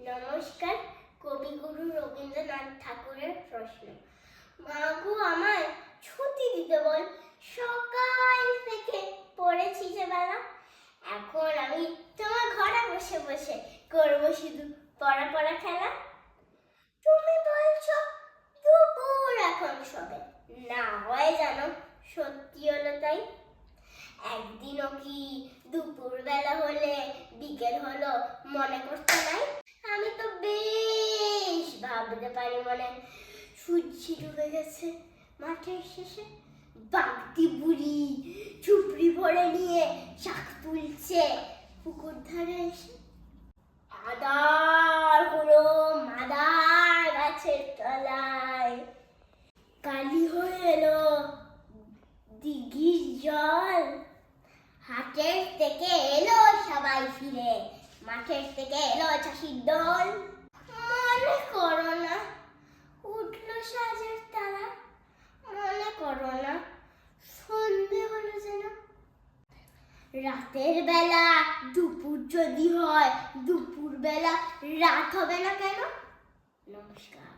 নমস্কার। কবিগুরু রবীন্দ্রনাথ ঠাকুরের প্রশ্ন। মাগো আমায় ছুটি দিতে বল, সকাল থেকে পড়েছি যে বেলা। এখন আমি তোমার ঘরে বসে বসে করবো শুধু পড়া পড়া খেলা। তুমি বলছো দুপুর এখন সবে, না হয় জানো সত্যি হলো তাই। একদিনও কি দুপুর বেলা হলে বিকেল হলো মনে করতে নাই? আমি তো বেশ ভাবতে পারি মনে, সূর্য ডুবে গেছে মাঠের শেষে। বাগদি বুড়ি ঝুপড়ি ভরে নিয়ে শাক তুলছে পুকুর ধারে এসে। আদার হলো মাদার গাছের তলায়, কালি হয়ে এলো দিঘির জল। হাটের থেকে এলো সবাই ফিরে, মাঠের থেকে এলো চাষির দল। মনে করো না উঠলো সাজের তারা, মনে করো না সন্ধে হলো যেন। রাতের বেলা দুপুর যদি হয়, দুপুর বেলা রাত হবে না কেন? নমস্কার।